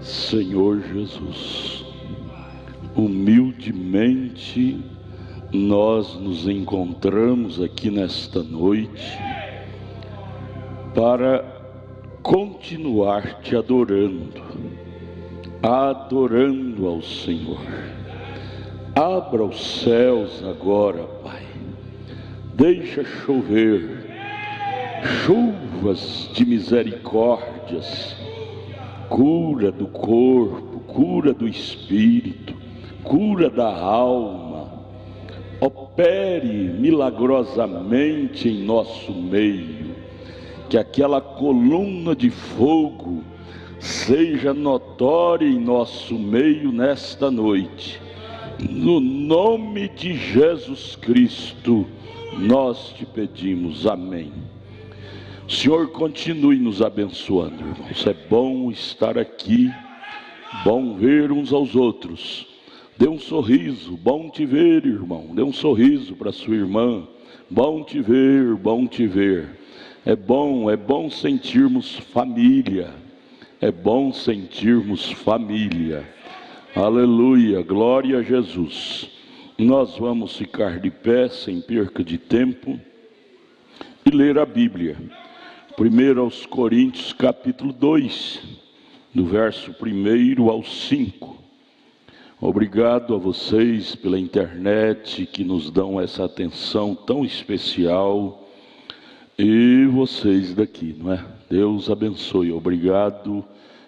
Senhor Jesus, humildemente nós nos encontramos aqui nesta noite para continuar te adorando ao Senhor. Abra os céus agora, Pai, deixa chover chuvas de misericórdias, cura do corpo, cura do espírito, cura da alma. Opere milagrosamente em nosso meio, que aquela coluna de fogo seja notória em nosso meio nesta noite. No nome de Jesus Cristo nós te pedimos, amém. O Senhor continue nos abençoando, irmãos. É bom estar aqui, bom ver uns aos outros. Dê um sorriso, bom te ver, irmão. Dê um sorriso para sua irmã. Bom te ver, bom te ver. É bom sentirmos família. É bom sentirmos família. Aleluia, glória a Jesus. Nós vamos ficar de pé sem perca de tempo e ler a Bíblia. 1 aos Coríntios capítulo 2, do verso 1 ao 5. Obrigado a vocês pela internet que nos dão essa atenção tão especial, e vocês daqui, não é? Deus abençoe. Obrigado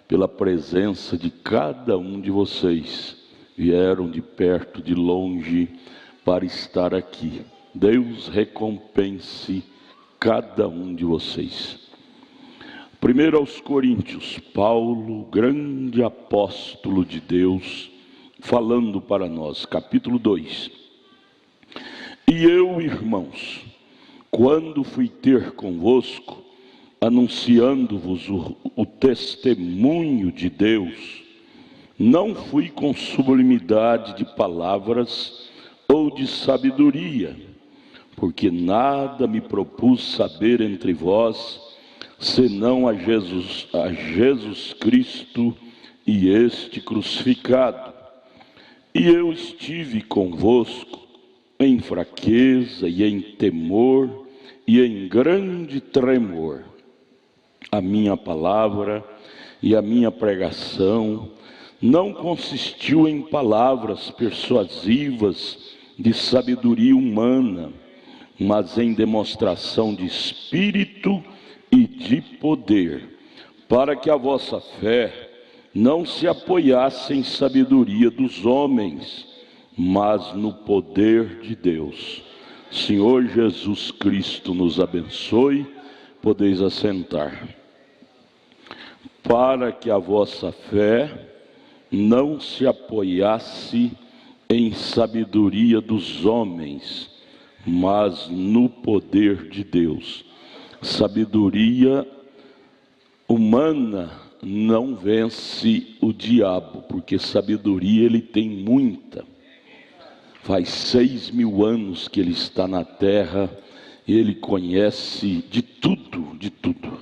pela presença de cada um de vocês. Vieram de perto, de longe para estar aqui. Deus recompense cada um de vocês. 1 aos Coríntios, Paulo, grande apóstolo de Deus, falando para nós, capítulo 2. E eu, irmãos, quando fui ter convosco, anunciando-vos o testemunho de Deus, não fui com sublimidade de palavras ou de sabedoria, porque nada me propus saber entre vós, senão a Jesus Cristo e este crucificado. E eu estive convosco em fraqueza e em temor e em grande tremor. A minha palavra e a minha pregação não consistiu em palavras persuasivas de sabedoria humana, mas em demonstração de espírito e de poder, para que a vossa fé não se apoiasse em sabedoria dos homens, mas no poder de Deus. Senhor Jesus Cristo nos abençoe. Podeis assentar. Para que a vossa fé não se apoiasse em sabedoria dos homens, mas no poder de Deus. Sabedoria humana não vence o diabo, porque sabedoria ele tem muita. Faz 6.000 anos que ele está na terra, e ele conhece de tudo, de tudo.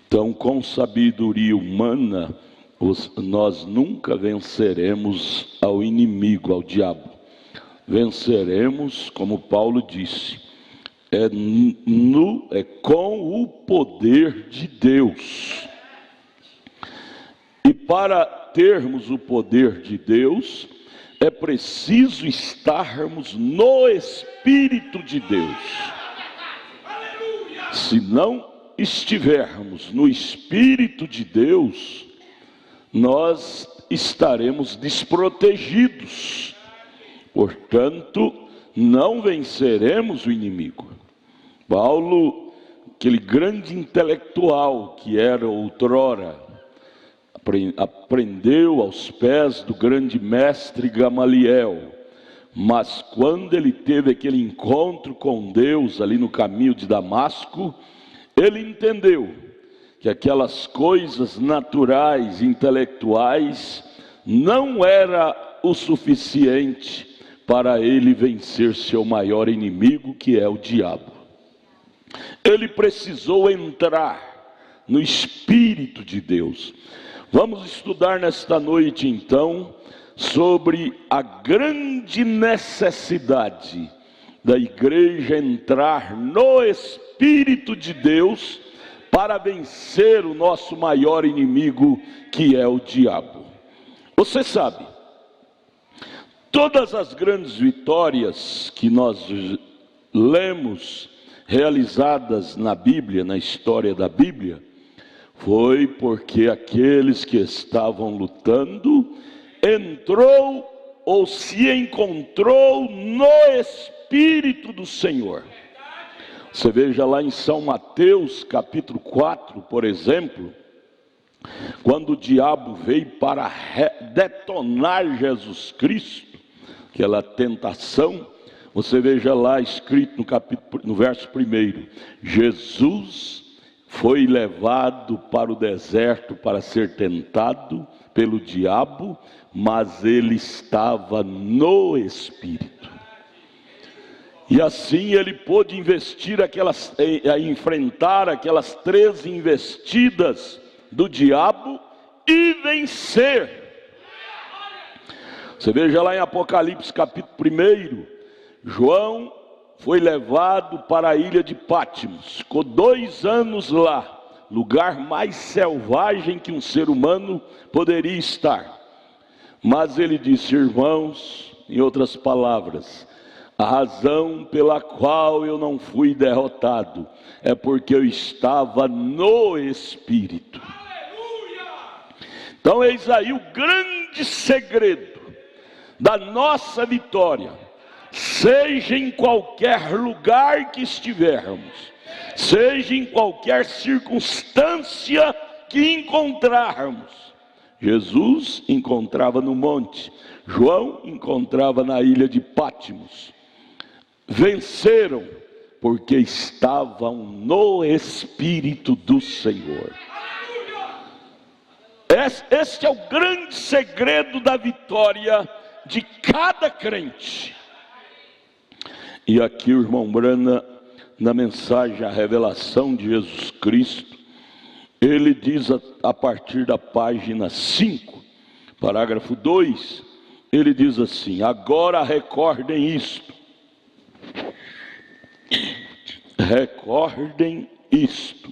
Então, com sabedoria humana, nós nunca venceremos ao inimigo, ao diabo. Venceremos, como Paulo disse, com o poder de Deus. E para termos o poder de Deus, é preciso estarmos no Espírito de Deus. Se não estivermos no Espírito de Deus, nós estaremos desprotegidos. Portanto, não venceremos o inimigo. Paulo, aquele grande intelectual que era outrora, aprendeu aos pés do grande mestre Gamaliel. Mas quando ele teve aquele encontro com Deus ali no caminho de Damasco, ele entendeu que aquelas coisas naturais, intelectuais, não era o suficiente para ele vencer seu maior inimigo, que é o diabo. Ele precisou entrar no Espírito de Deus. Vamos estudar nesta noite então sobre a grande necessidade da igreja entrar no Espírito de Deus para vencer o nosso maior inimigo, que é o diabo. Você sabe, todas as grandes vitórias que nós lemos realizadas na Bíblia, na história da Bíblia, foi porque aqueles que estavam lutando entrou ou se encontrou no Espírito do Senhor. Você veja lá em São Mateus capítulo 4, por exemplo, quando o diabo veio para detonar Jesus Cristo, aquela tentação, você veja lá escrito no verso 1, Jesus foi levado para o deserto para ser tentado pelo diabo, mas ele estava no Espírito. E assim ele pôde enfrentar aquelas 13 investidas do diabo e vencer. Você veja lá em Apocalipse capítulo 1, João foi levado para a ilha de Pátimos, ficou 2 anos lá, lugar mais selvagem que um ser humano poderia estar. Mas ele disse: irmãos, em outras palavras, a razão pela qual eu não fui derrotado é porque eu estava no Espírito. Então eis aí o grande segredo da nossa vitória. Seja em qualquer lugar que estivermos, seja em qualquer circunstância que encontrarmos. Jesus encontrava no monte, João encontrava na ilha de Pátimos. Venceram porque estavam no Espírito do Senhor. Este é o grande segredo da vitória de cada crente. E aqui o irmão Brana, na mensagem A Revelação de Jesus Cristo, ele diz a partir da página 5, parágrafo 2, ele diz assim: agora recordem isto. Recordem isto.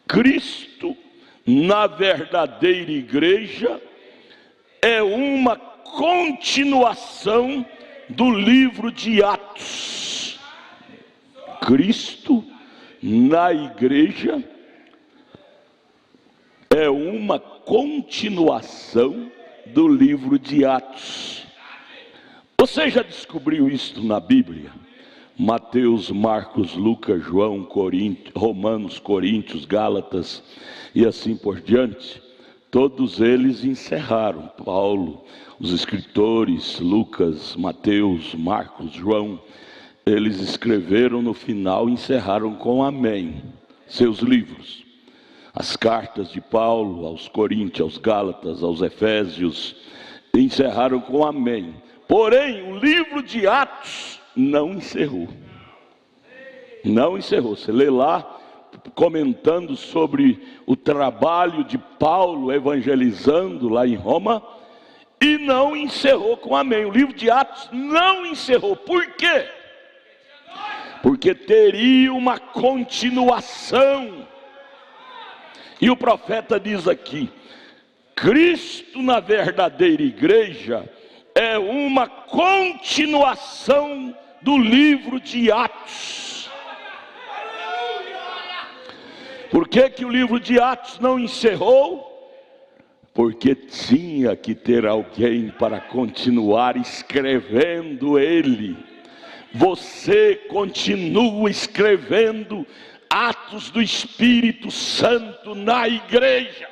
Cristo, na verdadeira igreja, é uma continuação do livro de Atos. Cristo na igreja é uma continuação do livro de Atos. Você já descobriu isto na Bíblia? Mateus, Marcos, Lucas, João, Romanos, Coríntios, Gálatas e assim por diante. Todos eles encerraram. Paulo, os escritores, Lucas, Mateus, Marcos, João, eles escreveram no final, encerraram com amém, seus livros. As cartas de Paulo aos Coríntios, aos Gálatas, aos Efésios, encerraram com amém. Porém, o livro de Atos não encerrou. Não encerrou. Você lê lá, comentando sobre o trabalho de Paulo evangelizando lá em Roma, e não encerrou com amém. O livro de Atos não encerrou. Por quê? Porque teria uma continuação. E o profeta diz aqui: Cristo na verdadeira igreja é uma continuação do livro de Atos. Por que que o livro de Atos não encerrou? Porque tinha que ter alguém para continuar escrevendo ele. Você continua escrevendo atos do Espírito Santo na igreja.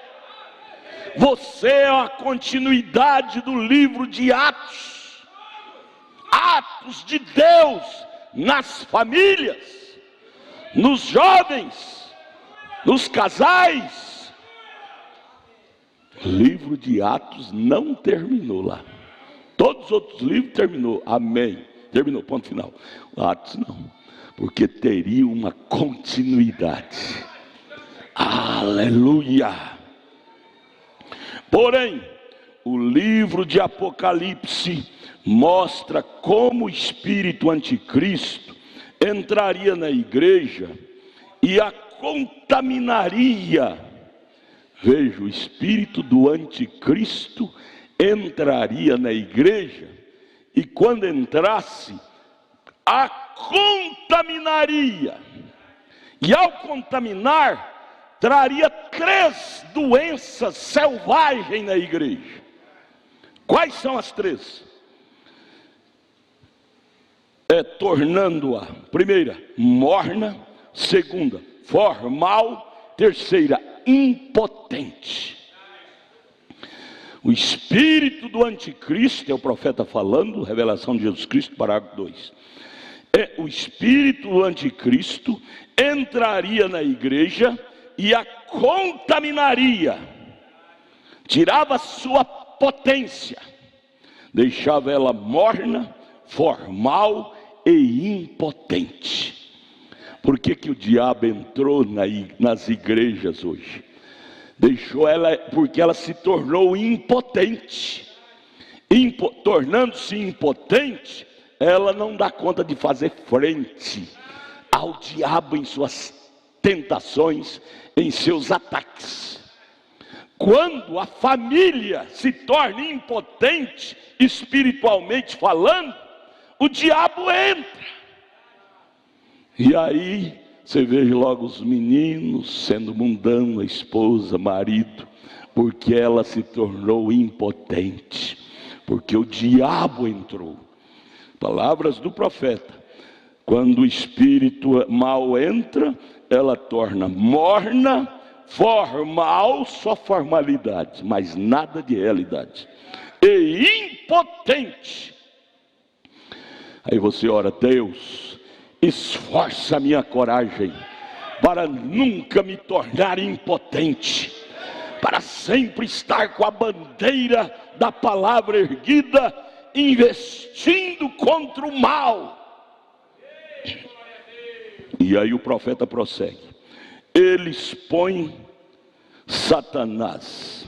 Você é a continuidade do livro de Atos. Atos de Deus nas famílias, nos jovens, nos casais. O livro de Atos não terminou lá. Todos os outros livros terminou, amém, terminou, ponto final. Atos não, porque teria uma continuidade. Aleluia. Porém, o livro de Apocalipse mostra como o espírito anticristo entraria na igreja e a contaminaria. Veja, o espírito do anticristo entraria na igreja e quando entrasse, a contaminaria. E ao contaminar, traria 3 doenças selvagens na igreja. Quais são as 3? Tornando-a, primeira, morna; segunda, formal; terceira, impotente. O espírito do anticristo, é o profeta falando, revelação de Jesus Cristo, parágrafo 2. O espírito do anticristo entraria na igreja e a contaminaria, tirava sua potência, deixava ela morna, formal e impotente. Por que o diabo entrou nas igrejas hoje? Deixou ela, porque ela se tornou impotente. Tornando-se impotente, ela não dá conta de fazer frente ao diabo em suas tentações, em seus ataques. Quando a família se torna impotente, espiritualmente falando, o diabo entra. E aí você veja logo os meninos sendo mundanos, a esposa, marido, porque ela se tornou impotente, porque o diabo entrou. Palavras do profeta: quando o espírito mal entra, ela torna morna, formal, só formalidade, mas nada de realidade, e impotente. Aí você ora: Deus, esforça a minha coragem para nunca me tornar impotente, para sempre estar com a bandeira da palavra erguida, investindo contra o mal. E aí o profeta prossegue: ele expõe Satanás,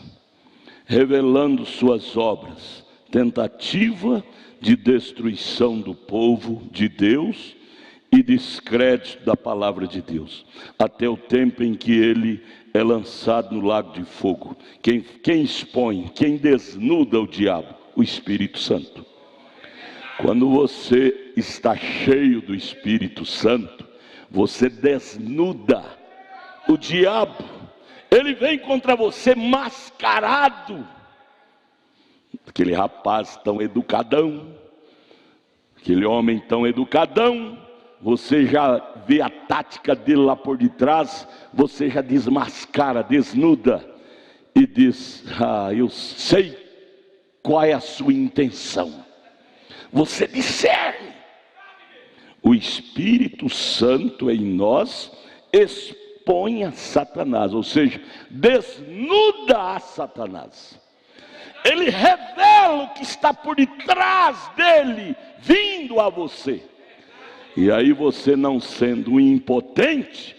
revelando suas obras, tentativa de destruição do povo de Deus e descrédito da palavra de Deus, até o tempo em que ele é lançado no lago de fogo. Quem expõe, quem desnuda o diabo? O Espírito Santo. Quando você está cheio do Espírito Santo, você desnuda o diabo. Ele vem contra você mascarado. Aquele rapaz tão educadão, aquele homem tão educadão, você já vê a tática dele lá por detrás, você já desmascara, desnuda e diz: eu sei qual é a sua intenção. Você discerne. O Espírito Santo em nós expõe a Satanás, ou seja, desnuda a Satanás. Ele revela o que está por detrás dele, vindo a você. E aí você, não sendo impotente,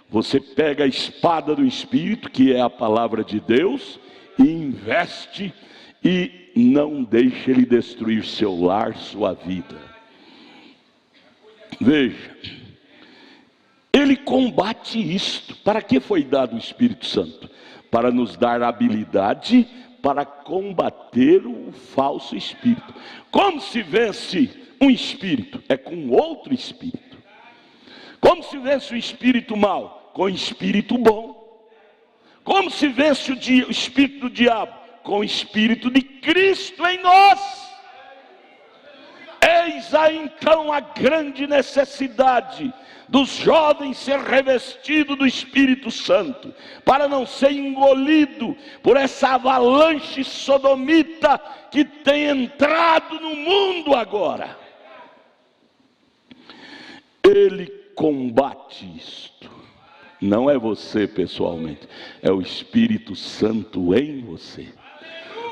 você pega a espada do Espírito, que é a palavra de Deus, e investe e não deixa ele destruir seu lar, sua vida. Veja, ele combate isto. Para que foi dado o Espírito Santo? Para nos dar habilidade para combater o falso espírito. Como se vence um espírito? É com outro espírito. Como se vence o espírito mau? Com o espírito bom. Como se vence o espírito do diabo? Com o espírito de Cristo em nós. Eis aí então a grande necessidade dos jovens ser revestidos do Espírito Santo, para não ser engolido por essa avalanche sodomita que tem entrado no mundo agora. Ele combate isto. Não é você pessoalmente, é o Espírito Santo em você.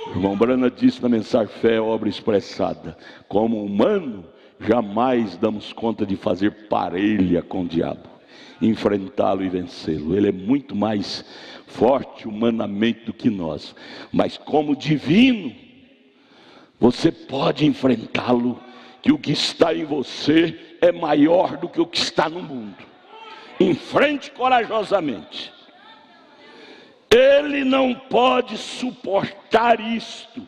O irmão Brana disse na mensagem Fé, Obra Expressada: como humano, jamais damos conta de fazer parelha com o diabo. enfrentá-lo e vencê-lo. Ele é muito mais forte humanamente do que nós, mas como divino, você pode enfrentá-lo, que o que está em você é maior do que o que está no mundo. Enfrente corajosamente. Ele não pode suportar isto.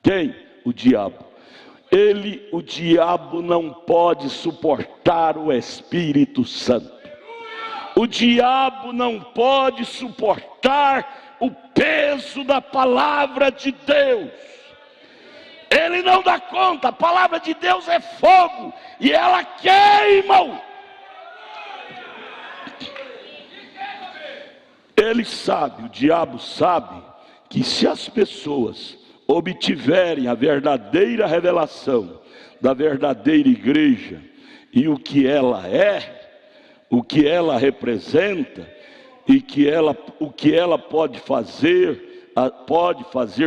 Quem? O diabo. O diabo não pode suportar o Espírito Santo. O diabo não pode suportar o peso da palavra de Deus. Ele não dá conta. A palavra de Deus é fogo e ela queima. Ele sabe, o diabo sabe, que se as pessoas obtiverem a verdadeira revelação da verdadeira igreja e o que ela é, o que ela representa e o que ela pode fazer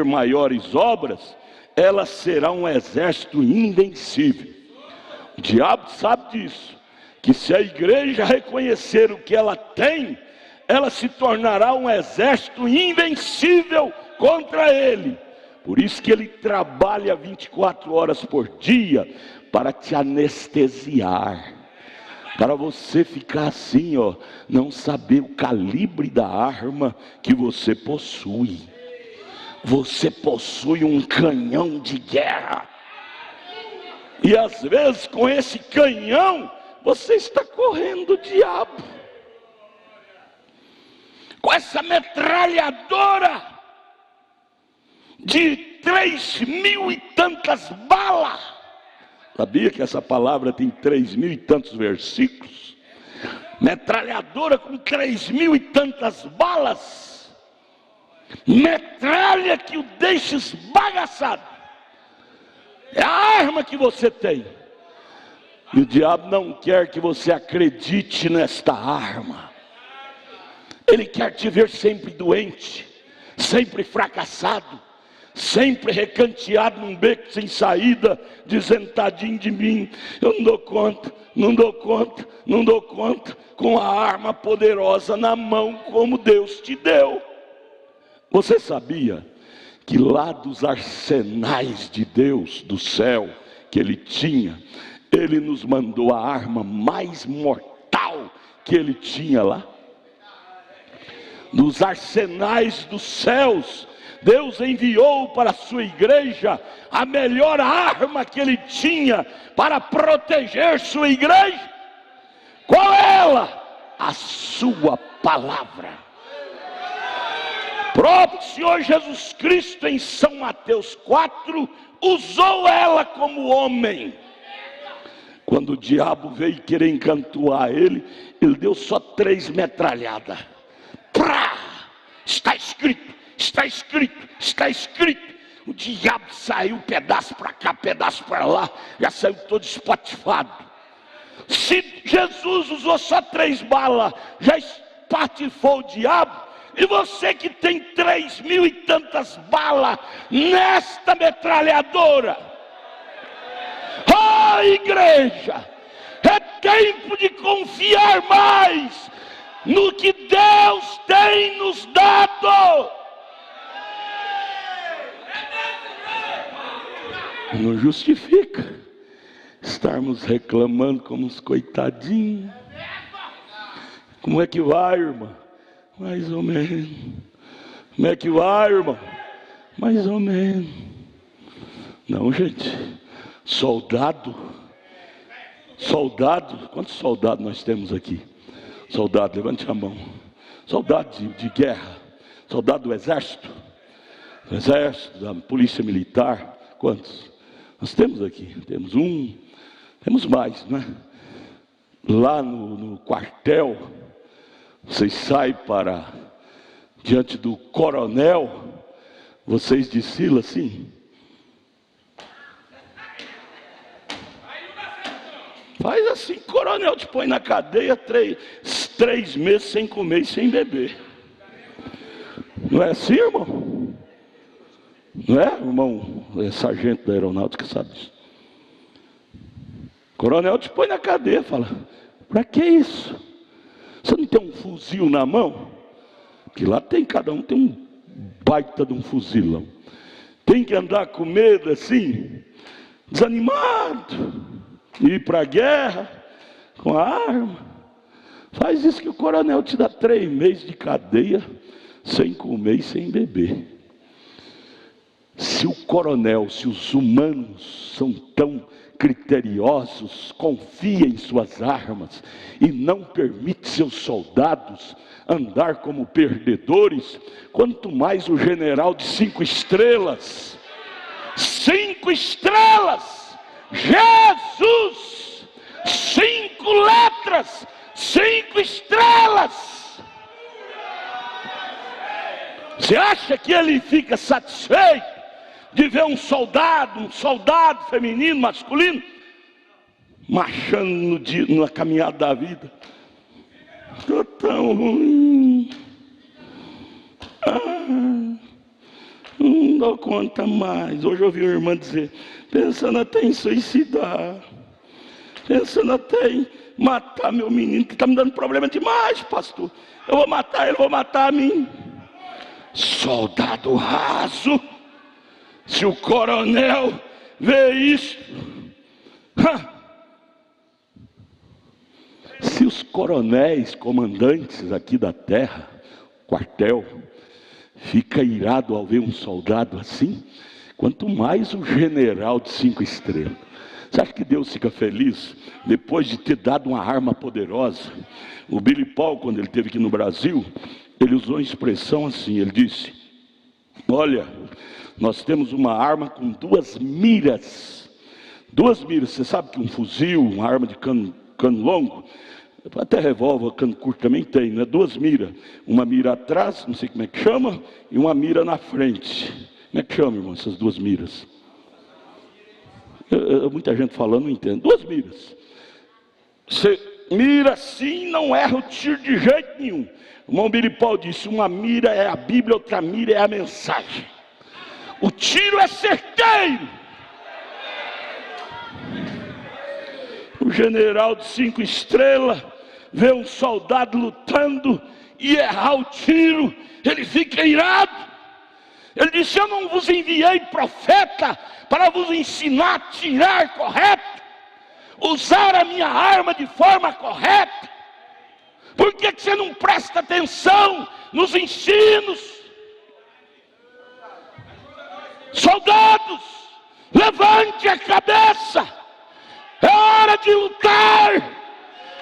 maiores obras, ela será um exército invencível. O diabo sabe disso, que se a igreja reconhecer o que ela tem, ela se tornará um exército invencível contra ele. Por isso que ele trabalha 24 horas por dia para te anestesiar, para você ficar assim, não saber o calibre da arma que você possui. Você possui um canhão de guerra, e às vezes com esse canhão você está correndo o diabo. Com essa metralhadora de 3.000 e tantas balas. Sabia que essa palavra tem 3.000 e tantos versículos? Metralhadora com 3.000 e tantas balas. Metralha que o deixa esbagaçado. É a arma que você tem. E o diabo não quer que você acredite nesta arma. Ele quer te ver sempre doente, sempre fracassado, sempre recanteado num beco sem saída, dizendo: tadinho de mim, eu não dou conta, com a arma poderosa na mão como Deus te deu. Você sabia que lá dos arsenais de Deus, do céu, que ele tinha, ele nos mandou a arma mais mortal que ele tinha lá? Nos arsenais dos céus, Deus enviou para a sua igreja a melhor arma que ele tinha para proteger sua igreja. Qual é ela? A sua palavra. O próprio Senhor Jesus Cristo, em São Mateus 4, usou ela como homem. Quando o diabo veio querer encantuar ele deu só 3 metralhadas. Está escrito, está escrito, está escrito. O diabo saiu pedaço para cá, pedaço para lá, já saiu todo espatifado. Se Jesus usou só 3 balas, já espatifou o diabo. E você que tem 3.000 e tantas balas nesta metralhadora, igreja, é tempo de confiar mais no que Deus tem nos dado. Não justifica estarmos reclamando como uns coitadinhos. Como é que vai, irmã? Mais ou menos. Como é que vai, irmão? Mais ou menos. Não, gente. Soldado. Quantos soldados nós temos aqui? Soldado, levante a mão. Soldado de guerra. Soldado do exército. Do exército, da polícia militar. Quantos? Nós temos aqui. Temos um. Temos mais, né? Lá no quartel, vocês saem para diante do coronel. Vocês desfilam assim. Faz assim, coronel te põe na cadeia 3 meses sem comer e sem beber. Não é assim, irmão? Não é, irmão? É sargento da aeronáutica, sabe disso. Coronel te põe na cadeia, fala: para que isso? Você não tem um fuzil na mão? Porque lá tem, cada um tem um baita de um fuzilão. Tem que andar com medo assim, desanimado, ir para a guerra com a arma. Faz isso que o coronel te dá 3 meses de cadeia, sem comer e sem beber. Se o coronel, se os humanos são tão criteriosos, confia em suas armas e não permite seus soldados andar como perdedores, quanto mais o general de 5 estrelas. 5 estrelas, Jesus, 5 letras, 5 estrelas. Você acha que ele fica satisfeito de ver um soldado feminino, masculino, marchando na caminhada da vida? Estou tão ruim, não dou conta mais. Hoje eu ouvi uma irmã dizer, pensando até em suicidar, pensando até em matar meu menino, que está me dando problema demais, pastor. Eu vou matar ele, vou matar a mim. Soldado raso. Se o coronel vê isso, se os coronéis, comandantes aqui da terra, quartel, fica irado ao ver um soldado assim, quanto mais o general de 5 estrelas. Você acha que Deus fica feliz depois de ter dado uma arma poderosa? O Billy Paul, quando ele esteve aqui no Brasil, ele usou uma expressão assim, ele disse, olha, nós temos uma arma com 2 miras. 2 miras, você sabe que um fuzil, uma arma de cano longo, até revólver, cano curto também tem, né? 2 miras. Uma mira atrás, não sei como é que chama, e uma mira na frente. Como é que chama, irmão, essas 2 miras? Muita gente falando, não entende. 2 miras. Você mira assim, não erra o tiro de jeito nenhum. O irmão Billy Paul disse, uma mira é a Bíblia, outra mira é a mensagem. O tiro é certeiro. O general de 5 estrelas vê um soldado lutando e errar o tiro, ele fica irado. Ele disse, eu não vos enviei profeta para vos ensinar a atirar correto, usar a minha arma de forma correta. Por que você não presta atenção nos ensinos? Soldados, levante a cabeça, é hora de lutar,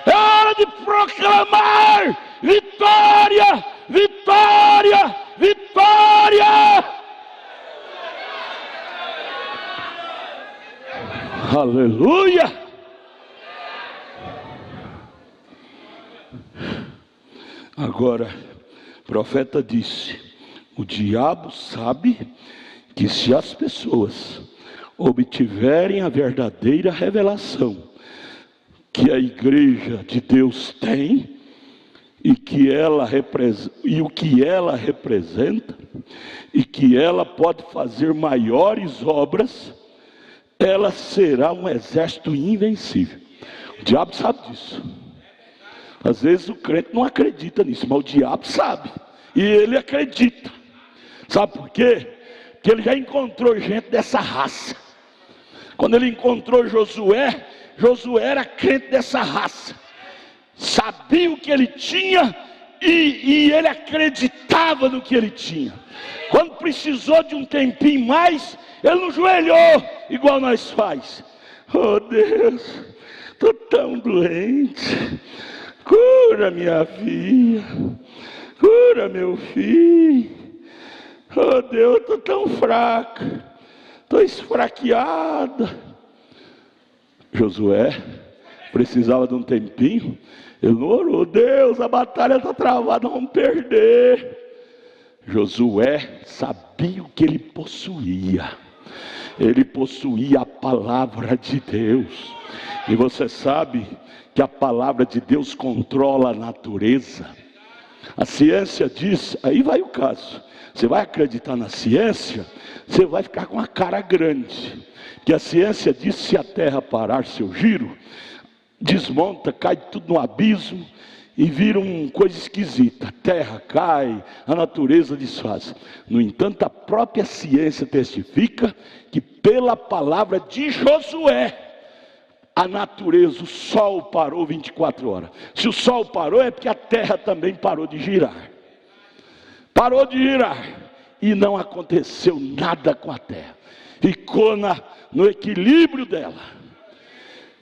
é hora de proclamar vitória, vitória, vitória. Aleluia. Agora, o profeta disse, o diabo sabe que se as pessoas obtiverem a verdadeira revelação que a igreja de Deus tem e que ela e o que ela representa e que ela pode fazer maiores obras, ela será um exército invencível. O diabo sabe disso. Às vezes o crente não acredita nisso, mas o diabo sabe e ele acredita. Sabe por quê? Que ele já encontrou gente dessa raça. Quando ele encontrou Josué, Josué era crente dessa raça, sabia o que ele tinha e ele acreditava no que ele tinha. Quando precisou de um tempinho mais, ele não joelhou igual nós faz. Oh Deus, estou tão doente, cura minha filha, cura meu filho. Oh Deus, estou tão fraca, estou esfraqueada. Josué precisava de um tempinho, ele não orou, Deus, a batalha está travada, vamos perder. Josué sabia o que ele possuía a palavra de Deus. E você sabe que a palavra de Deus controla a natureza. A ciência diz, aí vai o caso, você vai acreditar na ciência, você vai ficar com a cara grande, que a ciência diz, se a terra parar seu giro, desmonta, cai tudo no abismo, e viram coisa esquisita. A terra cai, a natureza desfaz. No entanto, a própria ciência testifica que pela palavra de Josué, a natureza, o sol parou 24 horas. Se o sol parou, é porque a terra também parou de girar. Parou de girar. E não aconteceu nada com a terra. Ficou no equilíbrio dela.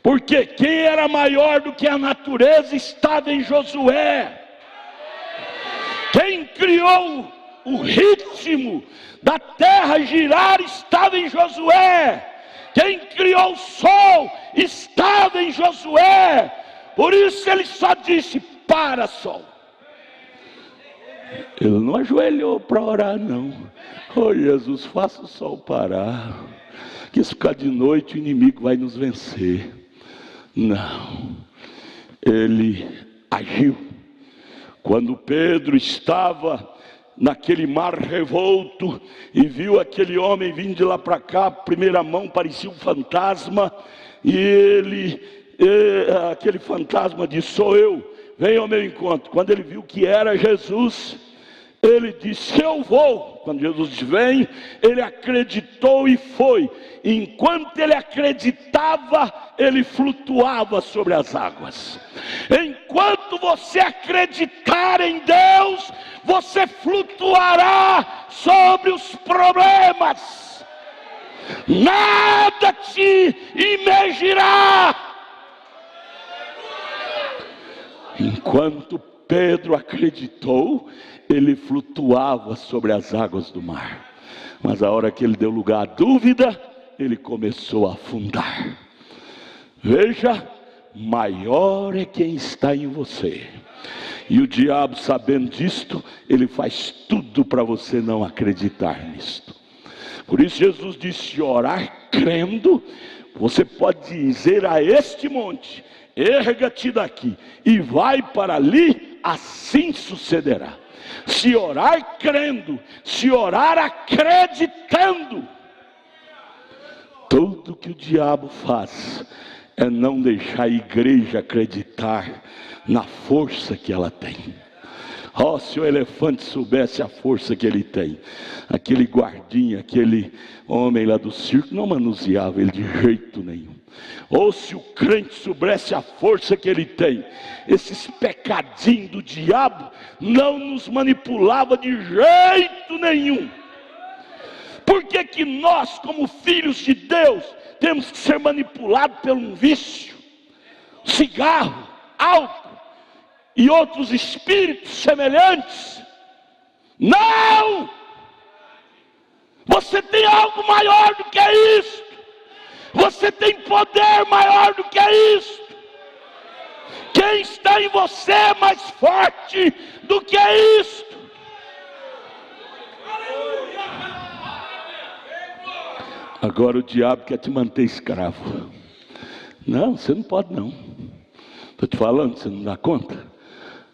Porque quem era maior do que a natureza estava em Josué. Quem criou o ritmo da terra girar estava em Josué. Quem criou o sol estava em Josué. Por isso ele só disse: para, sol. Ele não ajoelhou para orar, não. Oh, Jesus, faça o sol parar, que se ficar de noite o inimigo vai nos vencer. Não, ele agiu. Quando Pedro estava naquele mar revolto e viu aquele homem vindo de lá para cá, primeira mão parecia um fantasma, e aquele fantasma disse: sou eu, venha ao meu encontro. Quando ele viu que era Jesus, ele disse: eu vou. Quando Jesus disse: vem, ele acreditou e foi. Enquanto ele acreditava, ele flutuava sobre as águas. Enquanto você acreditar em Deus, você flutuará sobre os problemas. Nada te imergirá. Enquanto Pedro acreditou, ele flutuava sobre as águas do mar. Mas a hora que ele deu lugar à dúvida, ele começou a afundar. Veja, maior é quem está em você. E o diabo, sabendo disto, ele faz tudo para você não acreditar nisto. Por isso Jesus disse: orar crendo. Você pode dizer a este monte: erga-te daqui e vai para ali, assim sucederá. Se orar crendo, se orar acreditando. Tudo que o diabo faz é não deixar a igreja acreditar na força que ela tem. Oh, se o elefante soubesse a força que ele tem, aquele guardinha, aquele homem lá do circo não manuseava ele de jeito nenhum. Ou se o crente soubesse a força que ele tem, esses pecadinhos do diabo não nos manipulava de jeito nenhum. Por que que nós, como filhos de Deus, temos que ser manipulados por um vício? Cigarro, álcool e outros espíritos semelhantes? Não! Você tem algo maior do que isso. Você tem poder maior do que isso. Quem está em você é mais forte do que isso. Agora o diabo quer te manter escravo. Não, você não pode não. Estou te falando, você não dá conta.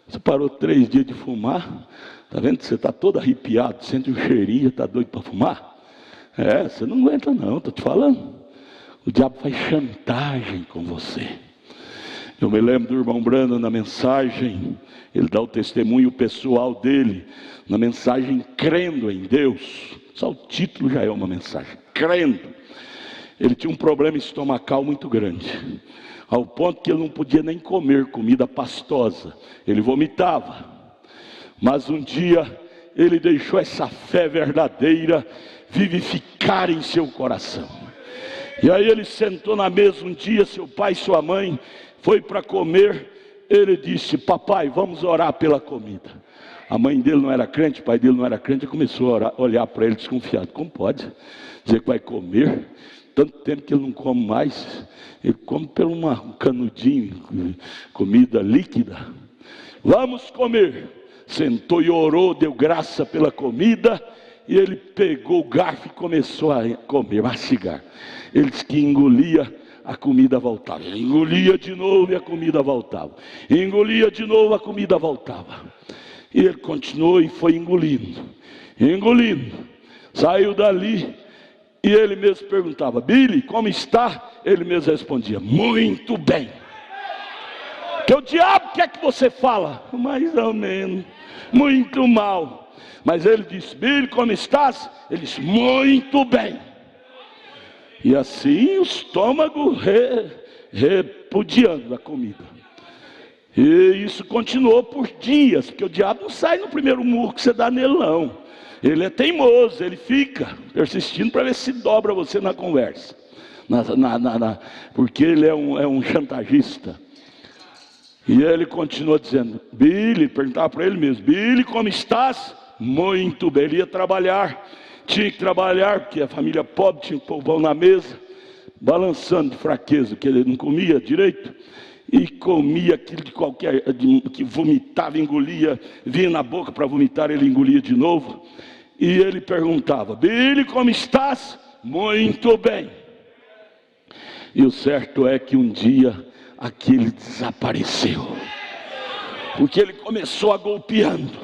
Você parou 3 dias de fumar. Está vendo que você está todo arrepiado, sente um cheirinho, está doido para fumar? Você não aguenta não, estou te falando. O diabo faz chantagem com você. Eu me lembro do irmão Brando na mensagem, ele dá o testemunho pessoal dele, na mensagem crendo em Deus. Só o título já é uma mensagem, crendo. Ele tinha um problema estomacal muito grande, ao ponto que ele não podia nem comer comida pastosa, ele vomitava. Mas um dia ele deixou essa fé verdadeira vivificar em seu coração. E aí ele sentou na mesa um dia, seu pai e sua mãe foi para comer. Ele disse: papai, vamos orar pela comida. A mãe dele não era crente, o pai dele não era crente, e começou a olhar para ele desconfiado. Como pode dizer que vai comer? Tanto tempo que ele não come mais. Ele come pelo um canudinho, comida líquida. Vamos comer. Sentou e orou, deu graça pela comida. E ele pegou o garfo e começou a comer, mastigar. Ele disse que engolia, a comida voltava. Ele engolia de novo e a comida voltava. Engolia de novo, a comida voltava. E ele continuou e foi engolindo. Engolindo. Saiu dali e ele mesmo perguntava: Billy, como está? Ele mesmo respondia: muito bem. Que o diabo quer que você fala, mais ou menos, muito mal. Mas ele diz: Billy, como estás? Ele diz: muito bem. E assim o estômago repudiando a comida. E isso continuou por dias, porque o diabo não sai no primeiro murro que você dá nele, não. Ele é teimoso, ele fica persistindo para ver se dobra você na conversa. Porque ele é um chantagista. E ele continua dizendo: Billy, perguntava para ele mesmo: Billy, como estás? Muito bem. Ele ia trabalhar, tinha que trabalhar, porque a família pobre tinha que pôr o pão na mesa, balançando de fraqueza, que ele não comia direito, e comia aquilo que vomitava, engolia, vinha na boca para vomitar, ele engolia de novo. E ele perguntava: Billy, como estás? Muito bem. E o certo é que um dia aquele desapareceu, porque ele começou a golpeando.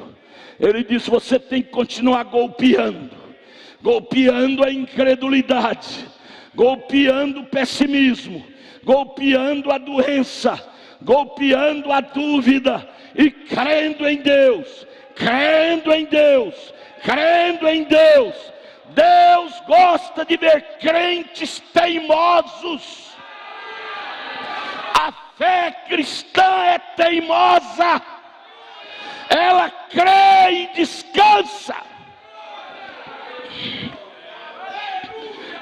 Ele disse: você tem que continuar golpeando a incredulidade, golpeando o pessimismo, golpeando a doença, golpeando a dúvida, e crendo em Deus, crendo em Deus, crendo em Deus. Deus gosta de ver crentes teimosos. A fé cristã é teimosa, ela crê e descansa.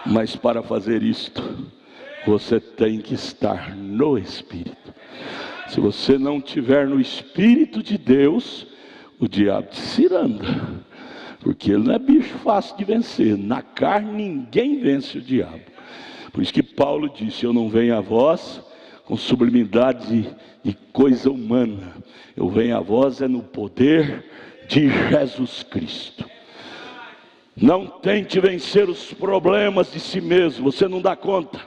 Mas para fazer isto, você tem que estar no Espírito. Se você não estiver no Espírito de Deus, o diabo te ciranda, porque ele não é bicho fácil de vencer. Na carne ninguém vence o diabo. Por isso que Paulo disse: eu não venho a vós com sublimidade de coisa humana, eu venho a vós no poder de Jesus Cristo. Não tente vencer os problemas de si mesmo, você não dá conta.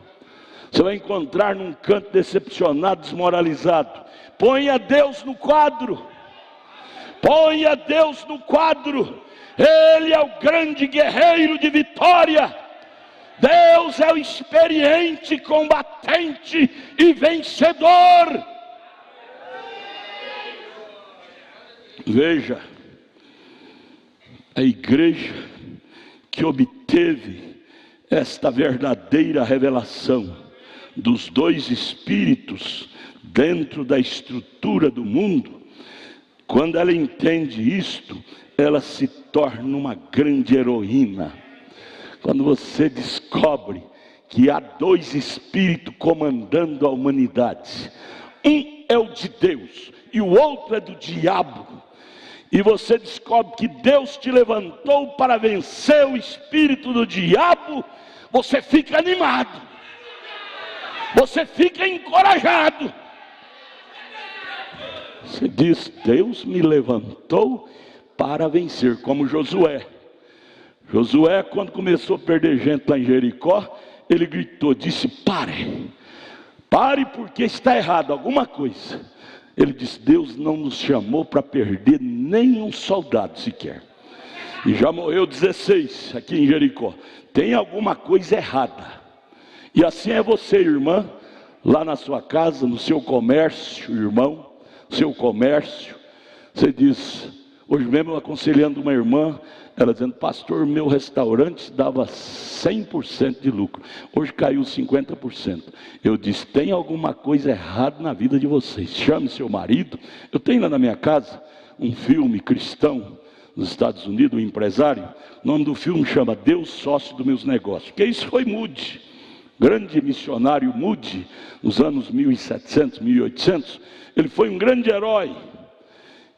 Você vai encontrar num canto decepcionado, desmoralizado. Ponha Deus no quadro. Ponha Deus no quadro. Ele é o grande guerreiro de vitória. Deus é o experiente combatente e vencedor. Veja, a igreja que obteve esta verdadeira revelação dos dois espíritos dentro da estrutura do mundo, quando ela entende isto, ela se torna uma grande heroína. Quando você descobre que há dois espíritos comandando a humanidade, um é o de Deus e o outro é do diabo, e você descobre que Deus te levantou para vencer o espírito do diabo, você fica animado, você fica encorajado. Você diz: Deus me levantou para vencer, como Josué. Josué, quando começou a perder gente lá em Jericó, ele gritou, disse: pare porque está errado alguma coisa. Ele disse: Deus não nos chamou para perder nenhum soldado sequer, e já morreu 16 aqui em Jericó. Tem alguma coisa errada. E assim é você, irmã, lá na sua casa, no seu comércio, irmão, seu comércio. Você diz, hoje mesmo aconselhando uma irmã, ela dizendo: pastor, meu restaurante dava 100% de lucro, hoje caiu 50%. Eu disse: tem alguma coisa errada na vida de vocês. Chame seu marido. Eu tenho lá na minha casa um filme cristão nos Estados Unidos, um empresário. O nome do filme chama Deus Sócio dos Meus Negócios, porque isso foi Moody, grande missionário Moody, nos anos 1700, 1800. Ele foi um grande herói.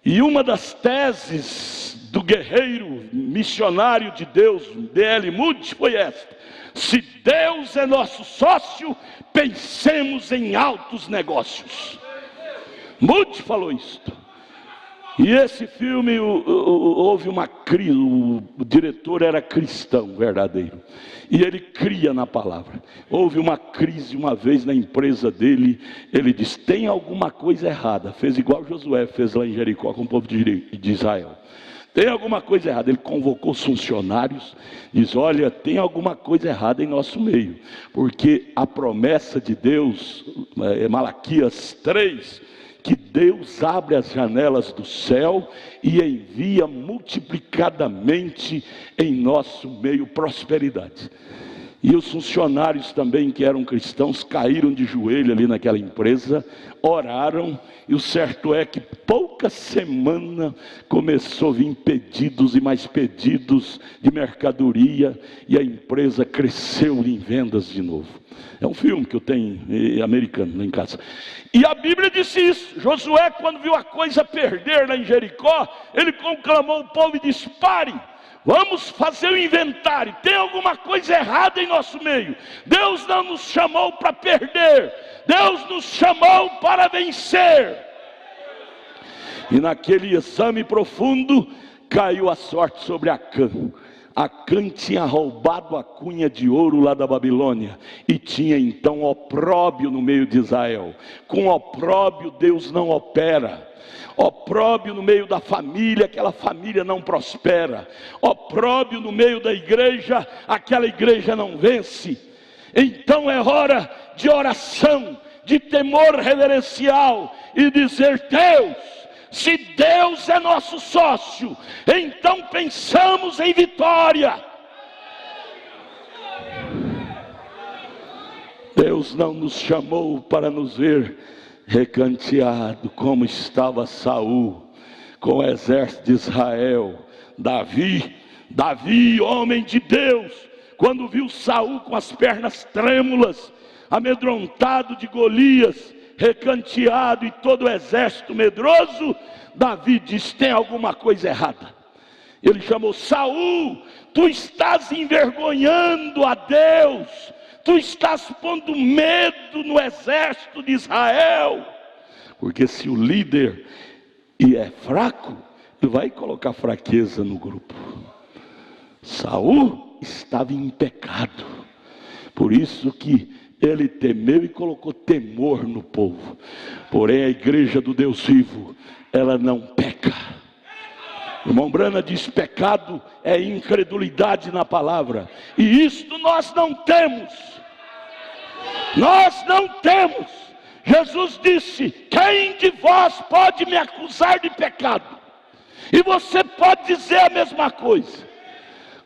E uma das teses do guerreiro missionário de Deus, D.L. Moody, foi esta: se Deus é nosso sócio, pensemos em altos negócios. Moody falou isto. E esse filme, houve uma crise, o diretor era cristão verdadeiro, e ele cria na palavra. Houve uma crise uma vez na empresa dele, ele disse: tem alguma coisa errada. Fez igual Josué fez lá em Jericó com o povo de Israel. Tem alguma coisa errada. Ele convocou os funcionários, diz: olha, tem alguma coisa errada em nosso meio, porque a promessa de Deus, Malaquias 3, que Deus abre as janelas do céu e envia multiplicadamente em nosso meio prosperidade. E os funcionários também, que eram cristãos, caíram de joelho ali naquela empresa, oraram, e o certo é que pouca semana começou a vir pedidos e mais pedidos de mercadoria, e a empresa cresceu em vendas de novo. É um filme que eu tenho, americano, lá em casa. E a Bíblia disse isso. Josué, quando viu a coisa perder lá em Jericó, ele conclamou o povo e disse: pare, vamos fazer o inventário, tem alguma coisa errada em nosso meio. Deus não nos chamou para perder, Deus nos chamou para vencer. E naquele exame profundo, caiu a sorte sobre Acã. Acã tinha roubado a cunha de ouro lá da Babilônia, e tinha então opróbrio no meio de Israel. Com opróbrio Deus não opera. Opróbrio no meio da família, aquela família não prospera. Opróbrio no meio da igreja, aquela igreja não vence. Então é hora de oração, de temor reverencial, e dizer: Deus, se Deus é nosso sócio, então pensamos em vitória. Deus não nos chamou para nos ver recanteado, como estava Saul com o exército de Israel. Davi, homem de Deus, quando viu Saul com as pernas trêmulas, amedrontado de Golias, recanteado e todo o exército medroso, Davi disse: tem alguma coisa errada. Ele chamou: Saul, tu estás envergonhando a Deus, tu estás pondo medo no exército de Israel. Porque se o líder é fraco, ele vai colocar fraqueza no grupo. Saul estava em pecado, por isso que ele temeu e colocou temor no povo. Porém a igreja do Deus vivo, ela não peca. O irmão Brana diz: pecado é incredulidade na palavra, e isto nós não temos. Nós não temos. Jesus disse: quem de vós pode me acusar de pecado? E você pode dizer a mesma coisa.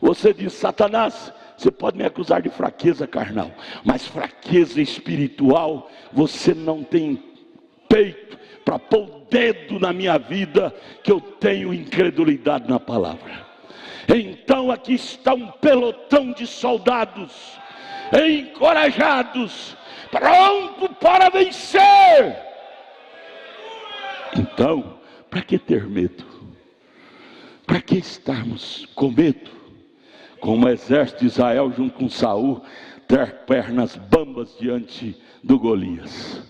Você diz: Satanás, você pode me acusar de fraqueza carnal, mas fraqueza espiritual, você não tem peito para pôr o dedo na minha vida, que eu tenho incredulidade na palavra. Então aqui está um pelotão de soldados, encorajados, pronto para vencer. Então, para que ter medo? Para que estarmos com medo? Como o exército de Israel junto com Saul, ter pernas bambas diante do Golias.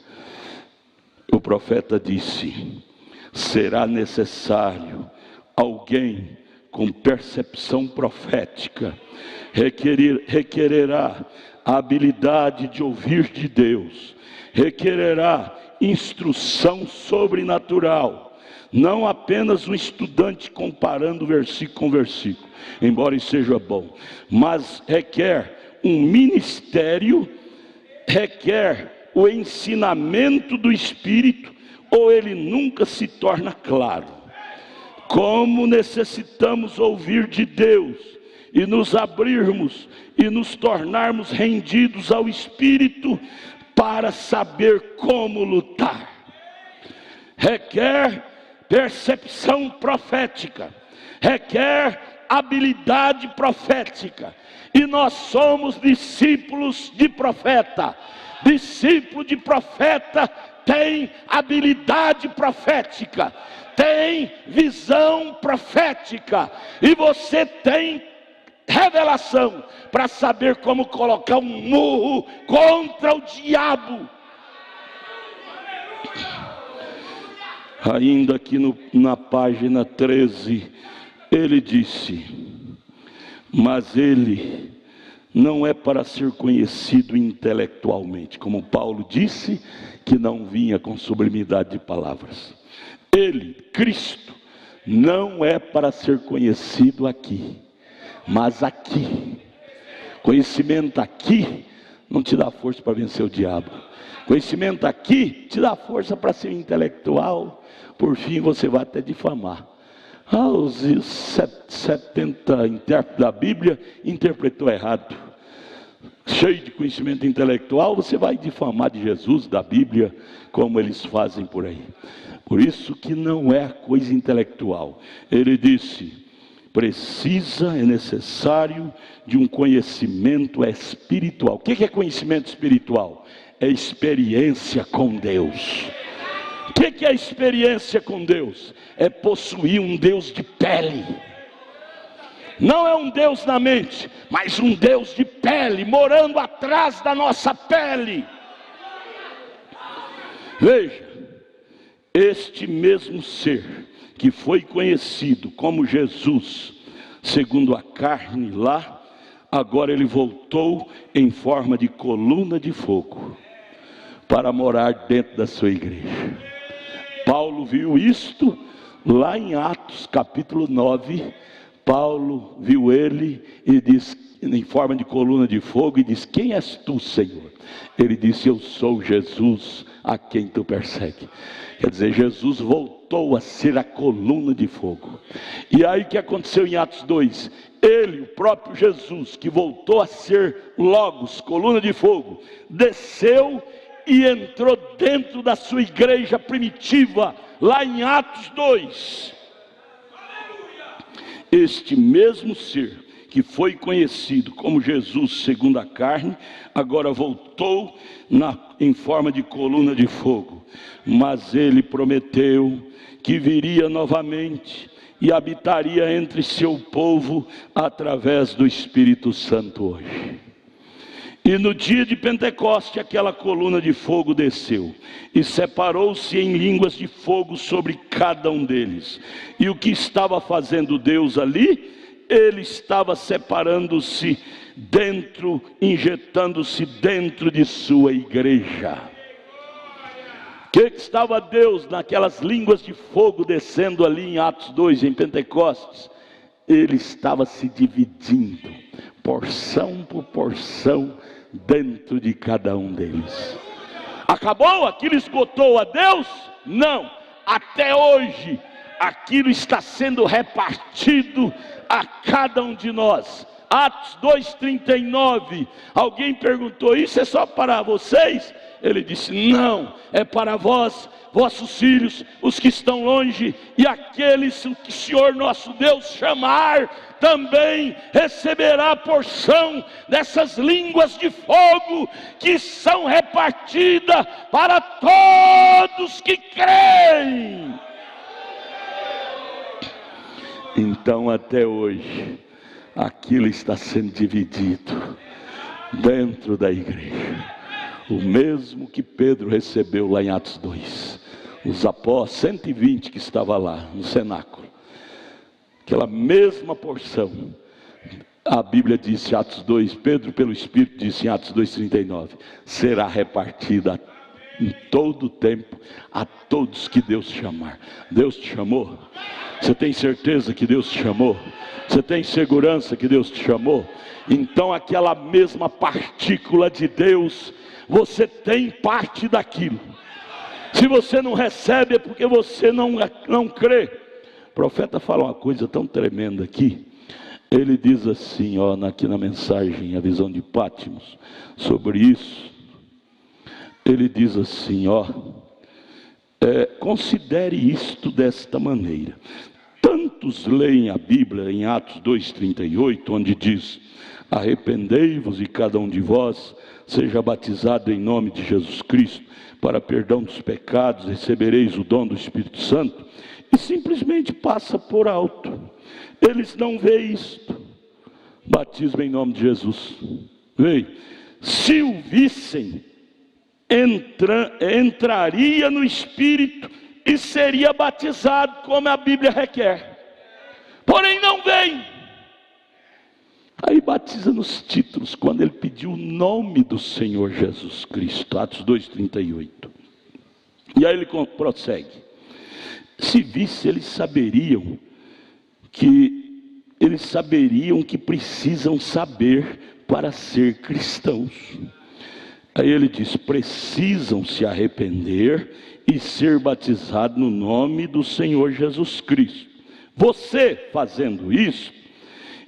O profeta disse: será necessário alguém com percepção profética, requererá a habilidade de ouvir de Deus, requererá instrução sobrenatural, não apenas um estudante comparando versículo com versículo, embora isso seja bom, mas requer um ministério, requer o ensinamento do Espírito, ou ele nunca se torna claro. Como necessitamos ouvir de Deus e nos abrirmos e nos tornarmos rendidos ao Espírito para saber como lutar. Requer percepção profética, requer habilidade profética, e nós somos discípulos de profeta. Discípulo de profeta tem habilidade profética, tem visão profética, e você tem revelação para saber como colocar um murro contra o diabo. Ainda aqui na página 13, ele disse: mas ele não é para ser conhecido intelectualmente, como Paulo disse, que não vinha com sublimidade de palavras. Ele, Cristo, não é para ser conhecido aqui, mas aqui. Conhecimento aqui não te dá força para vencer o diabo. Conhecimento aqui te dá força para ser intelectual. Por fim você vai até difamar. Os 70 intérpretes da Bíblia interpretou errado. Cheio de conhecimento intelectual, você vai difamar de Jesus, da Bíblia, como eles fazem por aí. Por isso que não é coisa intelectual. Ele disse: é necessário de um conhecimento espiritual. O que é conhecimento espiritual? É experiência com Deus. O que é experiência com Deus? É possuir um Deus de pele. Não é um Deus na mente, mas um Deus de pele, morando atrás da nossa pele. Veja, este mesmo ser que foi conhecido como Jesus, segundo a carne lá, agora ele voltou em forma de coluna de fogo, para morar dentro da sua igreja. Paulo viu isto lá em Atos capítulo 9, Paulo viu ele e diz, em forma de coluna de fogo, e diz: quem és tu, Senhor? Ele disse: eu sou Jesus a quem tu persegue. Quer dizer, Jesus voltou a ser a coluna de fogo. E aí o que aconteceu em Atos 2? Ele, o próprio Jesus, que voltou a ser Logos, coluna de fogo, desceu e entrou dentro da sua igreja primitiva, lá em Atos 2. Este mesmo ser que foi conhecido como Jesus segundo a carne, agora voltou em forma de coluna de fogo. Mas ele prometeu que viria novamente e habitaria entre seu povo através do Espírito Santo hoje. E no dia de Pentecoste, aquela coluna de fogo desceu e separou-se em línguas de fogo sobre cada um deles. E o que estava fazendo Deus ali? Ele estava separando-se dentro, injetando-se dentro de sua igreja. O que estava Deus naquelas línguas de fogo descendo ali em Atos 2, em Pentecostes? Ele estava se dividindo, porção por porção, dentro de cada um deles. Acabou? Aquilo esgotou a Deus? Não, até hoje aquilo está sendo repartido a cada um de nós. Atos 2:39, alguém perguntou: isso é só para vocês? Ele disse: não, é para vós, vossos filhos, os que estão longe, e aqueles que o Senhor nosso Deus chamar, também receberá a porção dessas línguas de fogo, que são repartidas para todos que creem. Então até hoje, aquilo está sendo dividido dentro da igreja. O mesmo que Pedro recebeu lá em Atos 2. Os apóstolos, 120 que estavam lá no cenáculo. Aquela mesma porção. A Bíblia disse em Atos 2, Pedro pelo Espírito disse em Atos 2:39, será repartida em todo o tempo a todos que Deus chamar. Deus te chamou? Você tem certeza que Deus te chamou? Você tem segurança que Deus te chamou? Então aquela mesma partícula de Deus, você tem parte daquilo. Se você não recebe é porque você não crê. O profeta fala uma coisa tão tremenda aqui. Ele diz assim, aqui na mensagem, a visão de Pátimos, sobre isso. Ele diz assim, considere isto desta maneira. Tantos leem a Bíblia em Atos 2:38, onde diz: arrependei-vos e cada um de vós seja batizado em nome de Jesus Cristo para perdão dos pecados, recebereis o dom do Espírito Santo, e simplesmente passa por alto. Eles não veem isto. Batismo em nome de Jesus. Veio. Se o vissem, entraria no Espírito e seria batizado, como a Bíblia requer. Porém não vem. Aí batiza nos títulos, quando ele pediu o nome do Senhor Jesus Cristo, Atos 2:38. E aí ele prossegue: se visse, eles saberiam que precisam saber para ser cristãos. Aí ele diz: precisam se arrepender e ser batizado no nome do Senhor Jesus Cristo. Você fazendo isso,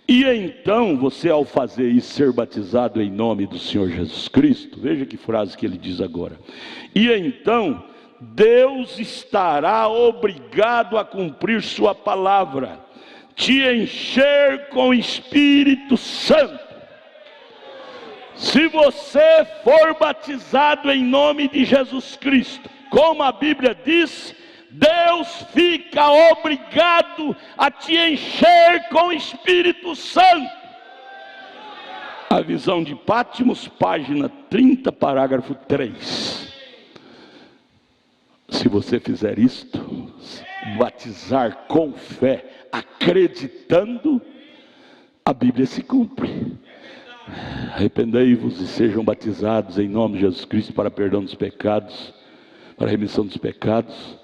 e então você, ao fazer isso, ser batizado em nome do Senhor Jesus Cristo, veja que frase que ele diz agora: e então Deus estará obrigado a cumprir sua palavra, te encher com o Espírito Santo. Se você for batizado em nome de Jesus Cristo, como a Bíblia diz, Deus fica obrigado a te encher com o Espírito Santo. A visão de Pátimos, página 30, parágrafo 3. Se você fizer isto, batizar com fé, acreditando, a Bíblia se cumpre. Arrependei-vos e sejam batizados em nome de Jesus Cristo para perdão dos pecados, para remissão dos pecados,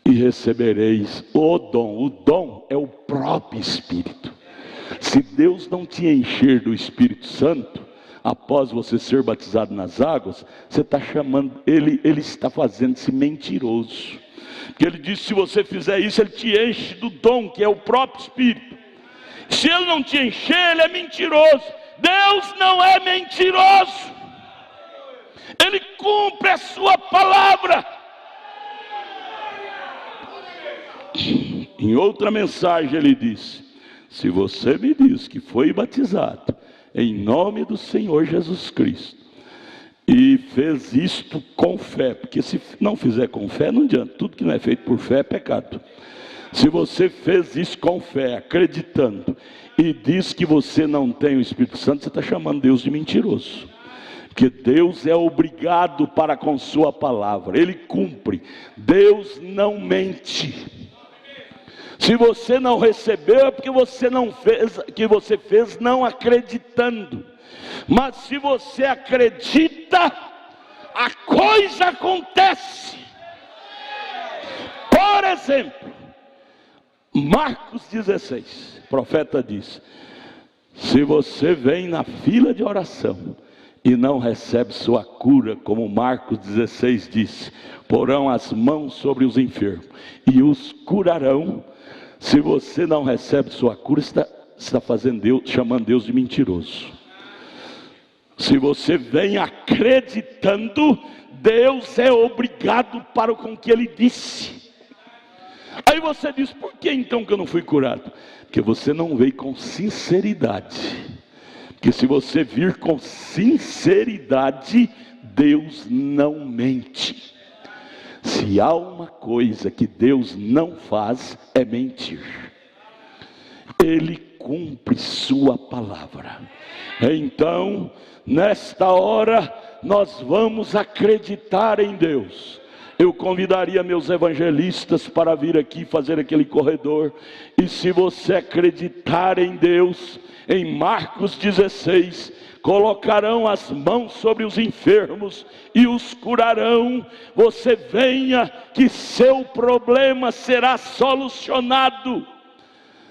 e recebereis o dom. O dom é o próprio Espírito. Se Deus não te encher do Espírito Santo, após você ser batizado nas águas, você está chamando, ele está fazendo-se mentiroso. Porque ele diz: se você fizer isso, ele te enche do dom, que é o próprio Espírito. Se ele não te encher, ele é mentiroso. Deus não é mentiroso. Ele cumpre a sua palavra. Em outra mensagem ele disse: se você me diz que foi batizado em nome do Senhor Jesus Cristo e fez isto com fé, porque se não fizer com fé não adianta, tudo que não é feito por fé é pecado. Se você fez isso com fé, acreditando, e diz que você não tem o Espírito Santo, você está chamando Deus de mentiroso. Porque Deus é obrigado para com sua palavra, Ele cumpre. Deus não mente. Se você não recebeu, é porque você não fez, que você fez não acreditando. Mas se você acredita, a coisa acontece. Por exemplo, Marcos 16, o profeta diz: se você vem na fila de oração e não recebe sua cura, como Marcos 16 diz, porão as mãos sobre os enfermos e os curarão. Se você não recebe sua cura, está fazendo Deus, chamando Deus de mentiroso. Se você vem acreditando, Deus é obrigado para com o que Ele disse. Aí você diz: por que então que eu não fui curado? Porque você não veio com sinceridade. Porque se você vir com sinceridade, Deus não mente. Se há uma coisa que Deus não faz, é mentir. Ele cumpre sua palavra. Então, nesta hora, nós vamos acreditar em Deus. Eu convidaria meus evangelistas para vir aqui fazer aquele corredor. E se você acreditar em Deus, em Marcos 16, colocarão as mãos sobre os enfermos e os curarão. Você venha, que seu problema será solucionado.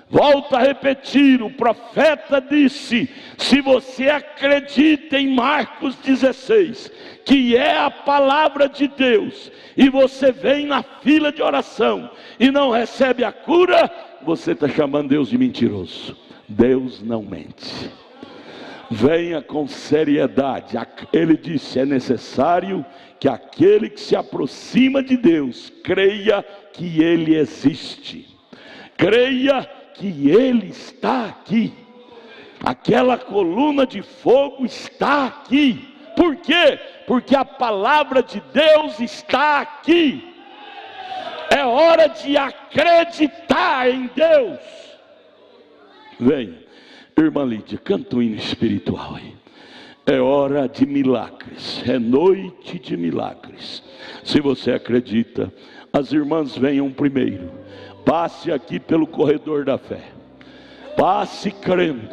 Volto a repetir, o profeta disse: se você acredita em Marcos 16, que é a palavra de Deus, e você vem na fila de oração e não recebe a cura, você está chamando Deus de mentiroso. Deus não mente. Venha com seriedade. Ele disse: é necessário que aquele que se aproxima de Deus creia que Ele existe, creia que Ele está aqui. Aquela coluna de fogo está aqui. Por quê? Porque a palavra de Deus está aqui. É hora de acreditar em Deus. Venha, irmã Lídia, canta um hino espiritual aí. É hora de milagres, é noite de milagres. Se você acredita, as irmãs venham primeiro. Passe aqui pelo corredor da fé. Passe crendo,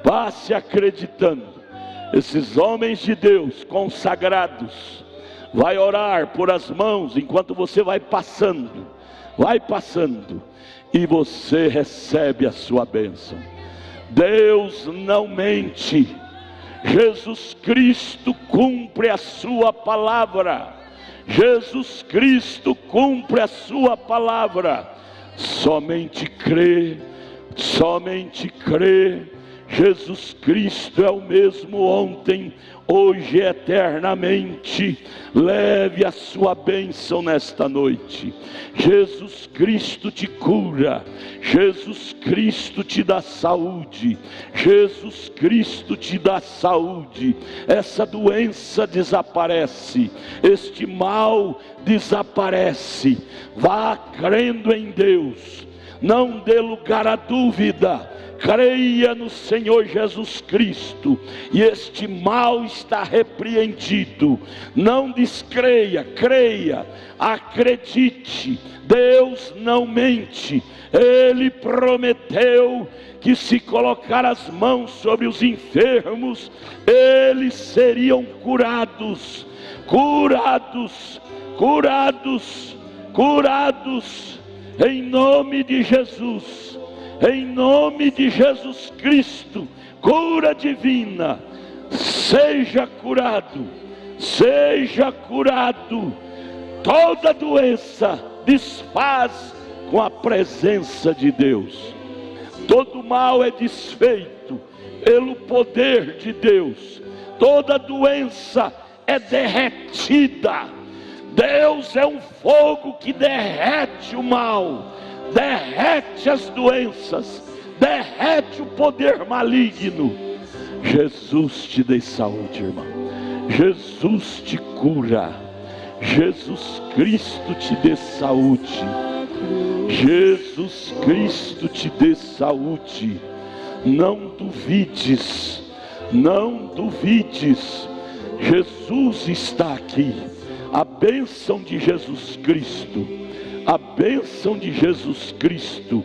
passe acreditando. Esses homens de Deus consagrados vai orar por as mãos enquanto você vai passando, e você recebe a sua bênção. Deus não mente. Jesus Cristo cumpre a sua palavra. Jesus Cristo cumpre a sua palavra. Somente crê, somente crê. Jesus Cristo é o mesmo ontem, hoje e eternamente. Leve a sua bênção nesta noite. Jesus Cristo te cura, Jesus Cristo te dá saúde, Jesus Cristo te dá saúde. Essa doença desaparece, este mal desaparece. Vá crendo em Deus, não dê lugar à dúvida. Creia no Senhor Jesus Cristo, e este mal está repreendido. Não descreia, creia, acredite. Deus não mente. Ele prometeu que se colocar as mãos sobre os enfermos, eles seriam curados, curados, curados, curados, em nome de Jesus. Em nome de Jesus Cristo, cura divina, seja curado, seja curado. Toda doença desfaz com a presença de Deus. Todo mal é desfeito pelo poder de Deus. Toda doença é derretida. Deus é um fogo que derrete o mal, derrete as doenças, derrete o poder maligno. Jesus te dê saúde, irmão. Jesus te cura. Jesus Cristo te dê saúde. Jesus Cristo te dê saúde. Não duvides, não duvides. Jesus está aqui. A bênção de Jesus Cristo, a bênção de Jesus Cristo,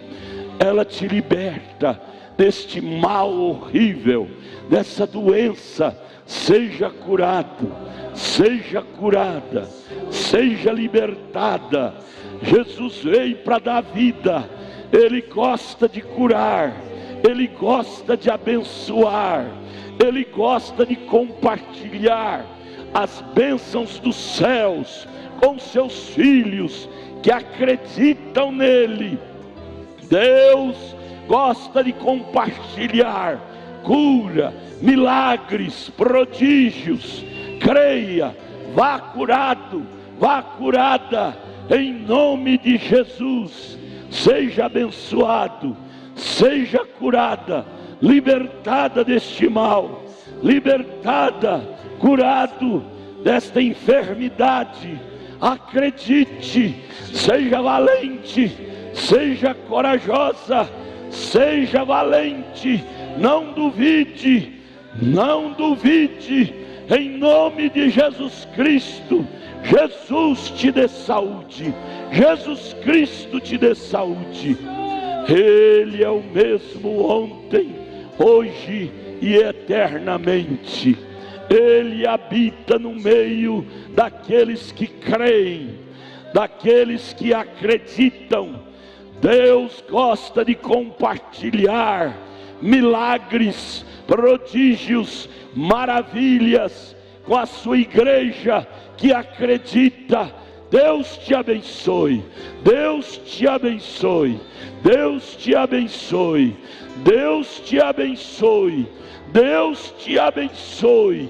ela te liberta deste mal horrível, dessa doença. Seja curado, seja curada, seja libertada. Jesus veio para dar vida. Ele gosta de curar, Ele gosta de abençoar, Ele gosta de compartilhar as bênçãos dos céus com seus filhos que acreditam nele. Deus gosta de compartilhar cura, milagres, prodígios. Creia, vá curado, vá curada, em nome de Jesus. Seja abençoado, seja curada, libertada deste mal, libertada, curado desta enfermidade. Acredite, seja valente, seja corajosa, seja valente, não duvide, não duvide, em nome de Jesus Cristo. Jesus te dê saúde, Jesus Cristo te dê saúde. Ele é o mesmo ontem, hoje e eternamente. Ele habita no meio daqueles que creem, daqueles que acreditam. Deus gosta de compartilhar milagres, prodígios, maravilhas com a sua igreja que acredita. Deus te abençoe, Deus te abençoe, Deus te abençoe, Deus te abençoe, Deus te abençoe.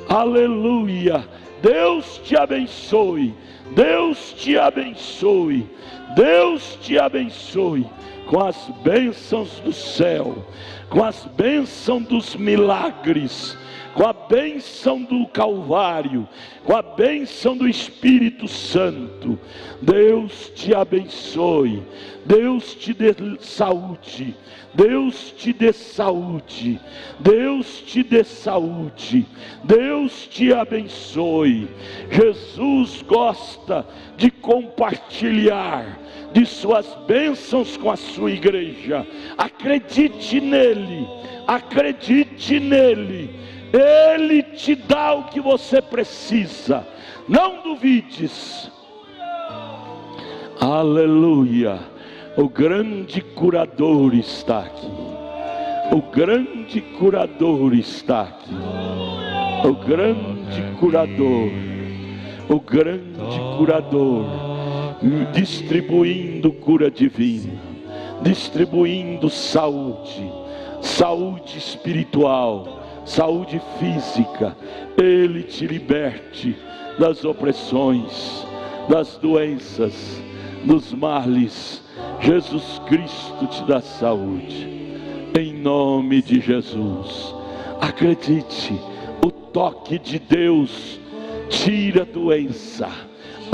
Aleluia. Deus te abençoe, Deus te abençoe, Deus te abençoe com as bênçãos do céu, com as bênçãos dos milagres, com a bênção do Calvário, com a bênção do Espírito Santo. Deus te abençoe, Deus te dê saúde, Deus te dê saúde, Deus te dê saúde, Deus te abençoe. Jesus gosta de compartilhar de suas bênçãos com a sua igreja. Acredite nele, acredite nele. Ele te dá o que você precisa. Não duvides. Aleluia. O grande curador está aqui. O grande curador está aqui. O grande curador. O grande curador. Distribuindo cura divina. Distribuindo saúde. Saúde espiritual. Saúde física. Ele te liberte das opressões, das doenças, dos males. Jesus Cristo te dá saúde. Em nome de Jesus. Acredite, o toque de Deus tira a doença.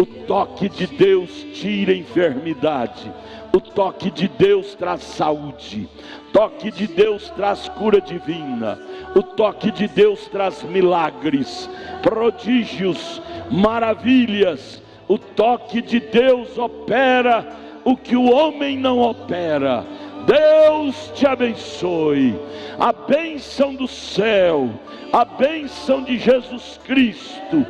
O toque de Deus tira a enfermidade. O toque de Deus traz saúde. O toque de Deus traz cura divina. O toque de Deus traz milagres, prodígios, maravilhas. O toque de Deus opera o que o homem não opera. Deus te abençoe. A bênção do céu, a bênção de Jesus Cristo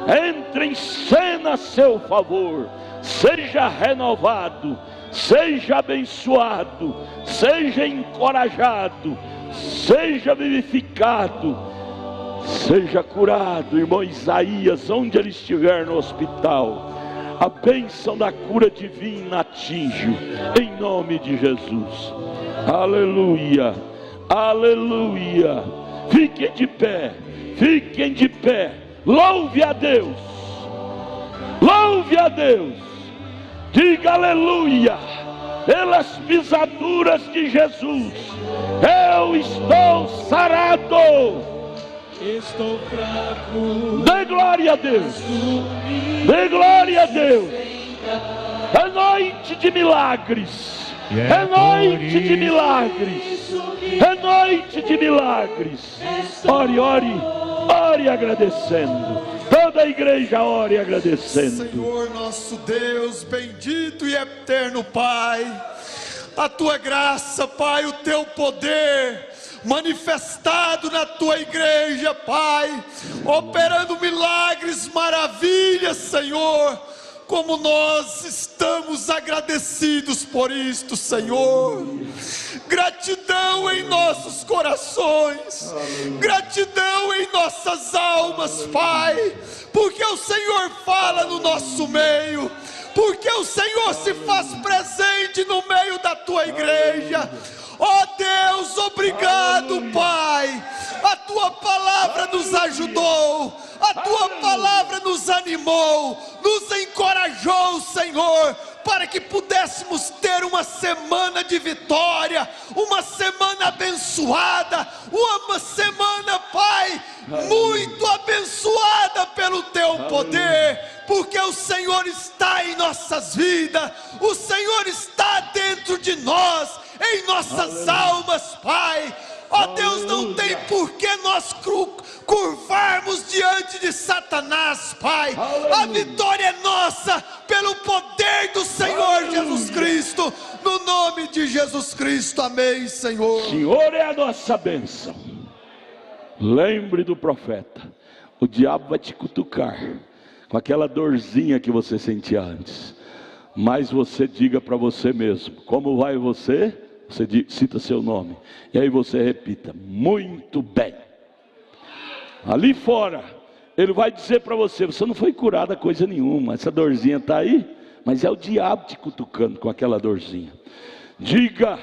entre em cena a seu favor. Seja renovado, seja abençoado, seja encorajado, seja vivificado, seja curado. Irmão Isaías, onde ele estiver no hospital, a bênção da cura divina atinge-o, em nome de Jesus. Aleluia, aleluia. Fiquem de pé, fiquem de pé. Louve a Deus, louve a Deus. Diga aleluia. Pelas pisaduras de Jesus eu estou sarado. Estou fraco. Dê glória a Deus. Dê glória a Deus. É noite de milagres. É noite de milagres. É noite de milagres. Ore, ore, ore agradecendo. Toda a igreja ore agradecendo. Senhor nosso Deus, bendito e eterno Pai, a tua graça, Pai, o teu poder manifestado na tua igreja, Pai, operando milagres, maravilhas, Senhor. Como nós estamos agradecidos por isto, Senhor. Gratidão em nossos corações, gratidão em nossas almas, Pai, porque o Senhor fala no nosso meio, porque o Senhor se faz presente no meio da tua igreja. Ó Deus, obrigado, Pai. A tua palavra nos ajudou, a tua palavra nos animou, nos encorajou, Senhor, para que pudéssemos ter uma semana de vitória, uma semana abençoada, uma semana, Pai, muito abençoada pelo teu poder, porque o Senhor está em nossas vidas, o Senhor está dentro de nós, em nossas almas, Pai. Ó Deus, não tem por que nós curvarmos diante de Satanás, Pai. A vitória é nossa, pelo poder do Senhor Jesus Cristo, no nome de Jesus Cristo, amém, Senhor. Senhor é a nossa bênção. Lembre do profeta, o diabo vai te cutucar, com aquela dorzinha que você sentia antes, mas você diga para você mesmo, como vai você? Você cita seu nome, e aí você repita, muito bem. Ali fora, ele vai dizer para você, você não foi curada coisa nenhuma, essa dorzinha está aí, mas é o diabo te cutucando com aquela dorzinha. Diga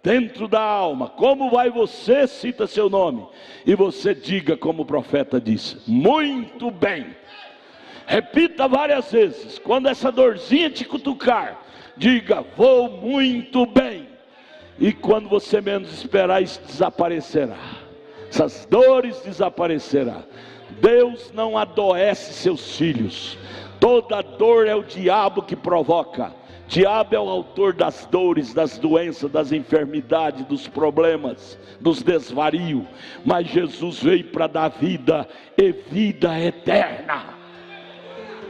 dentro da alma, como vai você? Cita seu nome, e você diga como o profeta disse, muito bem. Repita várias vezes, quando essa dorzinha te cutucar, diga, vou muito bem. E quando você menos esperar, isso desaparecerá. Essas dores desaparecerá. Deus não adoece seus filhos. Toda dor é o diabo que provoca. Diabo é o autor das dores, das doenças, das enfermidades, dos problemas, dos desvarios. Mas Jesus veio para dar vida e vida eterna.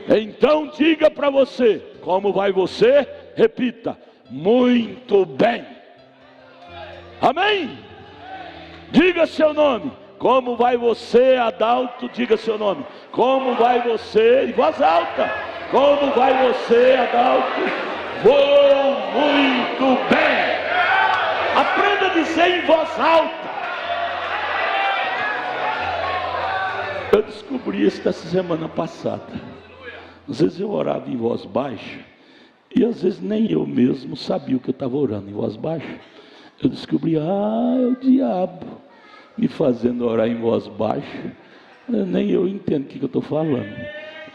Então diga para você, como vai você? Repita, muito bem. Amém? Diga seu nome. Como vai você, Adalto? Diga seu nome. Como vai você? Em voz alta. Como vai você, Adalto? Vou muito bem. Aprenda a dizer dizer em voz alta. Eu descobri isso essa semana passada. Às vezes eu orava em voz baixa, e às vezes nem eu mesmo sabia o que eu estava orando em voz baixa. Eu descobri, é o diabo me fazendo orar em voz baixa. Nem eu entendo o que eu estou falando.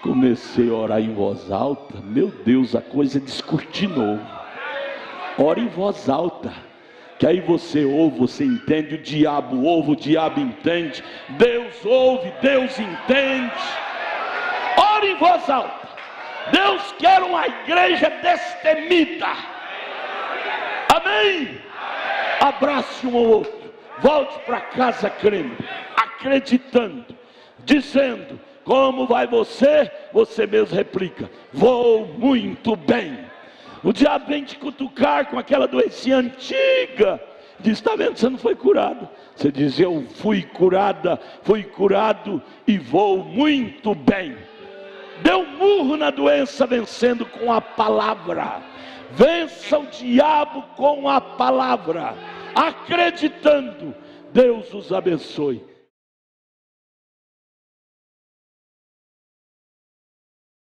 Comecei a orar em voz alta, meu Deus, a coisa descortinou. Ora em voz alta, que aí você ouve, você entende, o diabo ouve, o diabo entende, Deus ouve, Deus entende. Ora em voz alta. Deus quer uma igreja destemida. Amém? Abrace um ao outro, volte para casa crendo, acreditando, dizendo: como vai você? Você mesmo replica: vou muito bem. O diabo vem te cutucar com aquela doença antiga, diz: está vendo, você não foi curado. Você diz: eu fui curada, fui curado e vou muito bem. Dê um murro na doença vencendo com a palavra. Vença o diabo com a palavra, acreditando. Deus os abençoe.